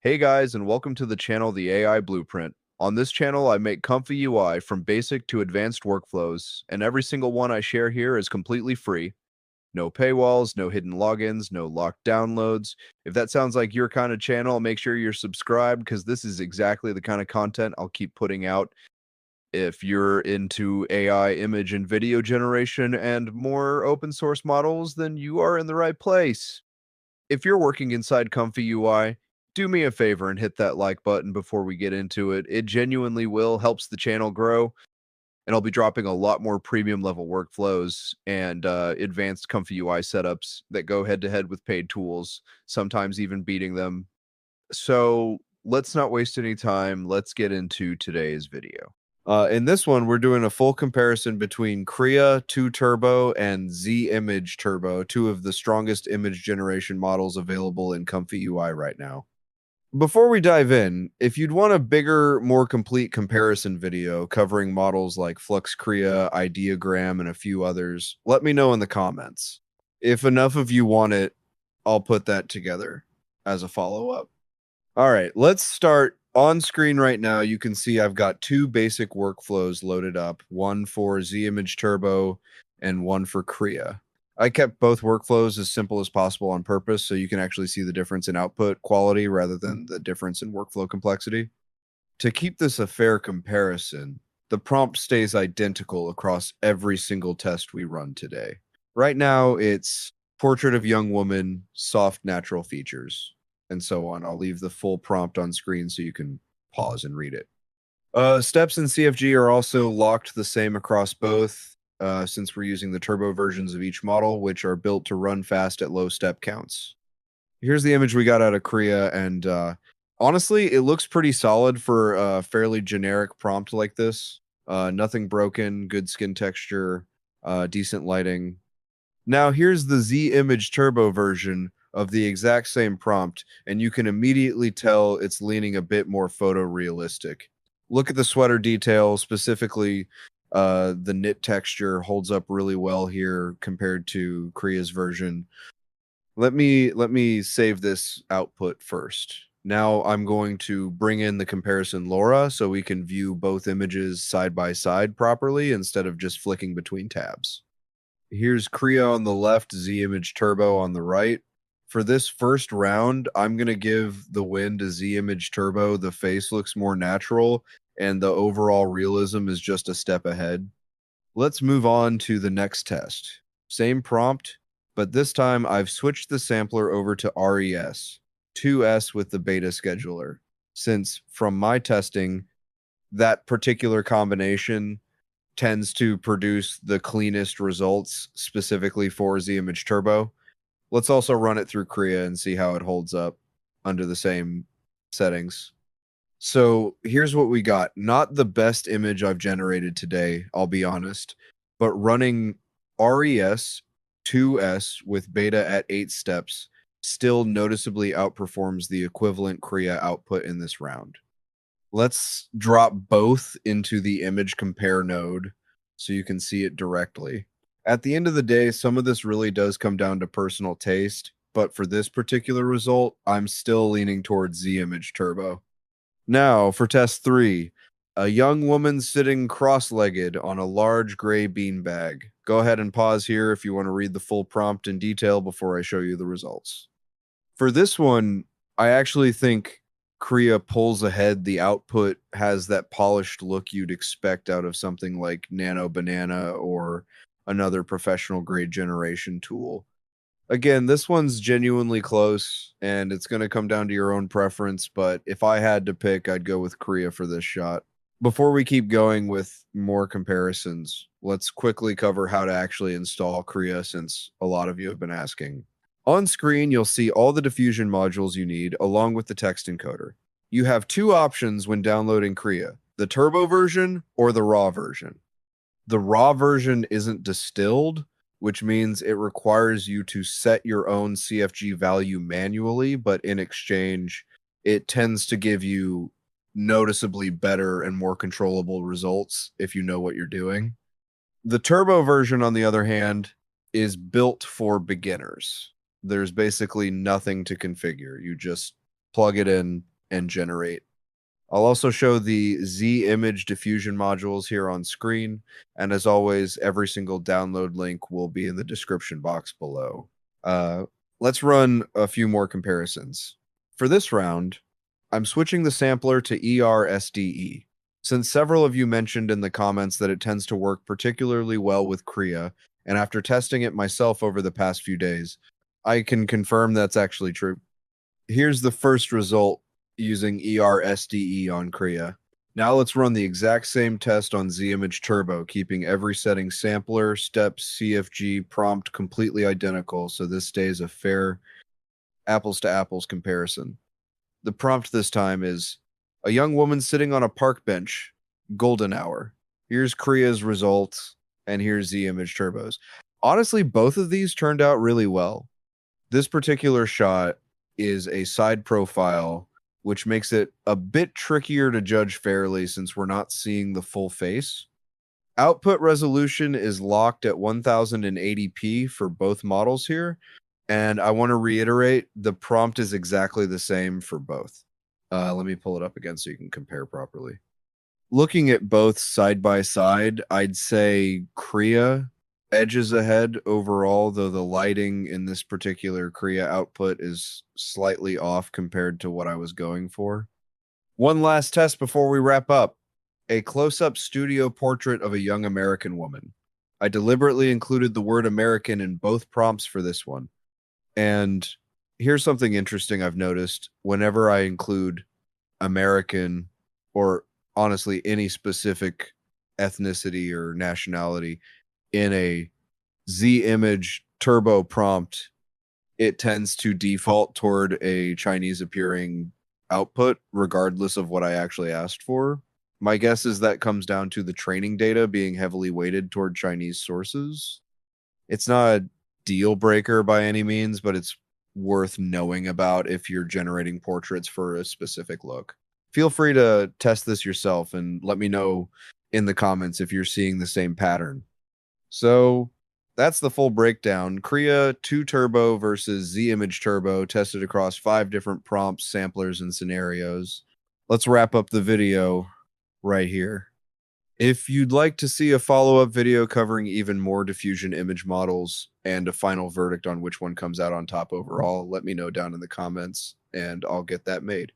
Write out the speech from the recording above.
Hey guys, and welcome to the channel The AI Blueprint. On this channel, I make ComfyUI from basic to advanced workflows, and every single one I share here is completely free. No paywalls, no hidden logins, no locked downloads. If that sounds like your kind of channel, make sure you're subscribed because this is exactly the kind of content I'll keep putting out. If you're into AI image and video generation and more open source models, then you are in the right place. If you're working inside ComfyUI, do me a favor and hit that like button before we get into it. It genuinely will helps the channel grow, and I'll be dropping a lot more premium level workflows and advanced ComfyUI setups that go head to head with paid tools, sometimes even beating them. So let's not waste any time. Let's get into today's video. In this one, we're doing a full comparison between Krea 2 Turbo and ZImage Turbo, two of the strongest image generation models available in ComfyUI right now. Before we dive in, if you'd want a bigger, more complete comparison video covering models like Flux Krea, Ideogram, and a few others, let me know in the comments. If enough of you want it, I'll put that together as a follow-up. All right, let's start. On screen right now, you can see I've got two basic workflows loaded up, one for ZImage Turbo and one for Krea. I kept both workflows as simple as possible on purpose so you can actually see the difference in output quality rather than the difference in workflow complexity. To keep this a fair comparison, the prompt stays identical across every single test we run today. Right now, it's portrait of young woman, soft natural features, and so on. I'll leave the full prompt on screen so you can pause and read it. Steps in CFG are also locked the same across both, since we're using the turbo versions of each model, which are built to run fast at low step counts. Here's the image we got out of Krea, and honestly, it looks pretty solid for a fairly generic prompt like this. Nothing broken, good skin texture, decent lighting. Now here's the ZImage Turbo version of the exact same prompt, and you can immediately tell it's leaning a bit more photorealistic. Look at the sweater detail, specifically the knit texture holds up really well here compared to Krea's version. Let me save this output first. Now I'm going to bring in the comparison LoRa so we can view both images side by side properly instead of just flicking between tabs. Here's Krea on the left, ZImage Turbo on the right. For this first round, I'm going to give the win to ZImage Turbo. The face looks more natural, and the overall realism is just a step ahead. Let's move on to the next test. Same prompt, but this time I've switched the sampler over to RES, 2S with the beta scheduler, since from my testing, that particular combination tends to produce the cleanest results specifically for ZImage Turbo. Let's also run it through Krea and see how it holds up under the same settings. So here's what we got. Not the best image I've generated today, I'll be honest, but running RES 2S with beta at 8 steps still noticeably outperforms the equivalent Krea output in this round. Let's drop both into the image compare node so you can see it directly. At the end of the day, some of this really does come down to personal taste, but for this particular result, I'm still leaning towards ZImage Turbo. Now, for test 3, a young woman sitting cross-legged on a large gray beanbag. Go ahead and pause here if you want to read the full prompt in detail before I show you the results. For this one, I actually think Krea pulls ahead. The output has that polished look you'd expect out of something like Nano Banana or another professional grade generation tool. Again, this one's genuinely close, and it's going to come down to your own preference, but if I had to pick, I'd go with Krea for this shot. Before we keep going with more comparisons, let's quickly cover how to actually install Krea since a lot of you have been asking. On screen, you'll see all the diffusion modules you need, along with the text encoder. You have two options when downloading Krea, the turbo version or the raw version. The raw version isn't distilled, which means it requires you to set your own CFG value manually, but in exchange, it tends to give you noticeably better and more controllable results if you know what you're doing. The turbo version, on the other hand, is built for beginners. There's basically nothing to configure. You just plug it in, and generate. I'll also show the ZImage diffusion modules here on screen, and as always, every single download link will be in the description box below. Let's run a few more comparisons. For this round, I'm switching the sampler to ERSDE. Since several of you mentioned in the comments that it tends to work particularly well with Krea, and after testing it myself over the past few days, I can confirm that's actually true. Here's the first result using ERSDE on Krea. Now let's run the exact same test on ZImage Turbo, keeping every setting sampler, steps, CFG, prompt completely identical, so this stays a fair apples to apples comparison. The prompt this time is a young woman sitting on a park bench, golden hour. Here's Krea's results, and here's ZImage Turbo's. Honestly, both of these turned out really well. This particular shot is a side profile, which makes it a bit trickier to judge fairly since we're not seeing the full face. Output resolution is locked at 1080p for both models here, and I want to reiterate, the prompt is exactly the same for both. Let me pull it up again so you can compare properly. Looking at both side by side, I'd say Krea edges ahead overall, though the lighting in this particular Krea output is slightly off compared to what I was going for. One last test before we wrap up. A close-up studio portrait of a young American woman. I deliberately included the word American in both prompts for this one. And here's something interesting I've noticed. Whenever I include American, or honestly any specific ethnicity or nationality in a ZImage Turbo prompt, it tends to default toward a Chinese appearing output regardless of what I actually asked for. My guess is that comes down to the training data being heavily weighted toward Chinese sources. It's not a deal breaker by any means, but it's worth knowing about if you're generating portraits for a specific look. Feel free to test this yourself and let me know in the comments if you're seeing the same pattern. So that's the full breakdown. Krea 2 Turbo versus ZImage Turbo tested across 5 different prompts, samplers, and scenarios. Let's wrap up the video right here. If you'd like to see a follow-up video covering even more diffusion image models and a final verdict on which one comes out on top overall, let me know down in the comments and I'll get that made.